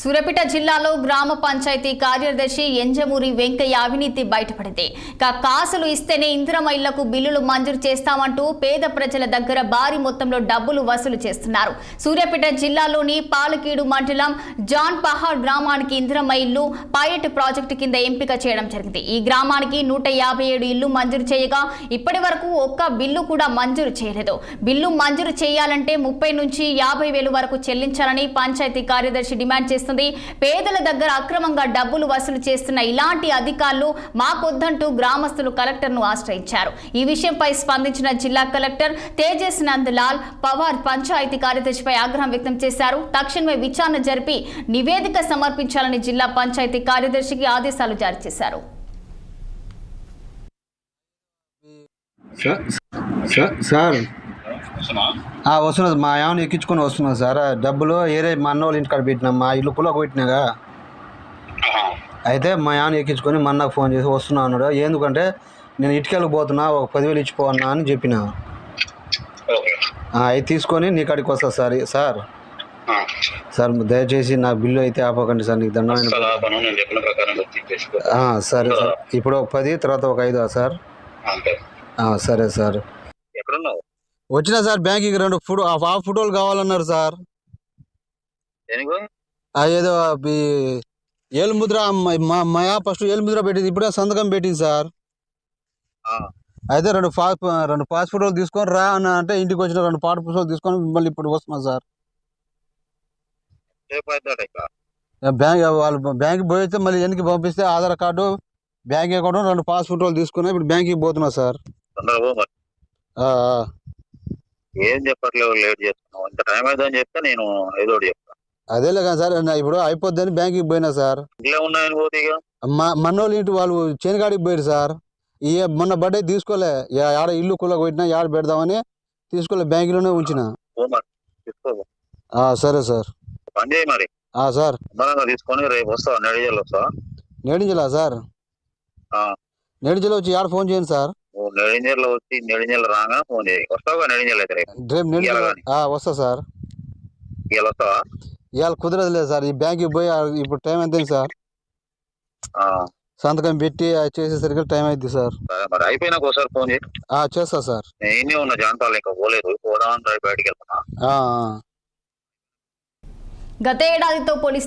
సూర్యాపేట జిల్లాలో గ్రామ పంచాయతీ కార్యదర్శి ఎంజమూరి వెంకయ్య అవినీతి బయటపడింది. కాసులు ఇస్తేనే ఇందిరమ్మ ఇళ్లకు బిల్లులు మంజూరు చేస్తామంటూ పేద ప్రజల దగ్గర భారీ మొత్తంలో డబ్బులు వసూలు చేస్తున్నారు. సూర్యాపేట జిల్లాలోని పాలకీడు మండలం జాన్ పహాడ్ గ్రామానికి ఇందిరమ్మ ఇల్లు పైలట్ ప్రాజెక్టు కింద ఎంపిక చేయడం జరిగింది. ఈ గ్రామానికి 157 ఇళ్లు మంజూరు చేయగా ఇప్పటి వరకు ఒక్క బిల్లు కూడా మంజూరు చేయలేదు. బిల్లు మంజూరు చేయాలంటే 30 నుంచి 50 వేలు వరకు చెల్లించాలని పంచాయతీ కార్యదర్శి డిమాండ్ చేస్తుంది. పేదల దగ్గర అక్రమంగా డబ్బులు వసూలు చేస్తున్న ఇలాంటి అధికారులు మాకొద్దంటూ గ్రామస్తులు కలెక్టర్ను ఆశ్రయించారు. ఈ విషయంపై స్పందించిన జిల్లా కలెక్టర్ తేజస్ నందలాల్ పవార్ పంచాయతీ కార్యదర్శిపై ఆగ్రహం వ్యక్తం చేశారు. తక్షణమే విచారణ జరిపి నివేదిక సమర్పించాలని జిల్లా పంచాయతీ కార్యదర్శికి ఆదేశాలు జారీ చేశారు. వస్తున్నది మా ఏమైనా ఎక్కించుకొని వస్తున్నాం సార్. డబ్బులు ఏరే మా అన్న వాళ్ళ ఇంటికాడ పెట్టినా, మా ఇల్లు పుల్ల పెట్టినాగా. అయితే మా ఏమైనా ఎక్కించుకొని మా అన్నకు ఫోన్ చేసి వస్తున్నా అన్నాడు. ఎందుకంటే నేను ఇటుకెళ్ళకి పోతున్నా, ఒక 10,000 ఇచ్చిపోవన్నా అని చెప్పిన. అవి తీసుకొని నీ కాడికి వస్తా సార్. సార్ దయచేసి నా బిల్లు అయితే ఆపకండి సార్, నీకు దండం. సరే సార్, ఇప్పుడు ఒక 10 తర్వాత ఒక 5 సార్. సరే సార్. వచ్చినా సార్, బ్యాంకింగ్ 2 ఫోటోలు కావాలన్నారు సార్. ఏదో ఏలుముద్ర మాయా ఫస్ట్ ఏలుముద్ర పెట్టింది, ఇప్పుడే సంతకం పెట్టింది సార్. అయితే 2 పాస్ ఫోటోలు తీసుకొని రా అని అంటే ఇంటికి వచ్చిన 2 పాట పుస్తకాలు తీసుకొని మళ్ళీ ఇప్పుడు వస్తున్నా సార్. బ్యాంక్ పోయితే మళ్ళీ వెనక్కి పంపిస్తే Aadhaar card, bank account, 2 pass ఫోటోలు తీసుకుని ఇప్పుడు బ్యాంక్కి పోతున్నా సార్. ఏం చెప్పట్లేదు, లేట్ చేస్తున్నావు. ఇంత టైం అవుతుందని చెప్తే నేను ఏదో చెప్తా. అదేలే కదా సార్, ఇప్పుడు అయిపోద్దని బ్యాంక్కి పోయినా సార్. ఇంట్లో ఉన్నాయని పోతే మన్నోళ్ళు ఇంటి వాళ్ళు చేనుగాడికి పోయారు సార్. మొన్న బర్త్డే తీసుకోలే, ఆడ ఇల్లు కుల్ల కొట్టినా ఆడ పెడదామని తీసుకోలే, బ్యాంకులోనే ఉంచిన. సరే సార్. పని చేయి మరి. సార్ తీసుకొని రేపు వస్తా, నెడిజల్ వస్తా. నేడింజలా సార్? నేడింజల్ వచ్చి ఆడ ఫోన్ చేయండి సార్. నెడిజల్ వచ్చి నెడిజల్ రాగా ఫోన్ చేయి. వస్తావుగా నెడిజల్ అయితే? వస్తా సార్. ఇవాళ వస్తావా? ఇవాళ కుదరదు లేదు సార్, ఈ బ్యాంక్కి పోయి ఇప్పుడు టైం ఎంత సార్, సంతకం పెట్టి చేసేసరికి టైం అయింది సార్. మరి అయిపోయినాక ఒకసారి ఫోన్ చేయి. చేస్తా సార్. నేనే ఉన్నా జాంతాలు, ఇంకా పోలేదు, పోదామని బయటికి వెళ్తున్నా. గత ఏడాదితో పోలిస్తే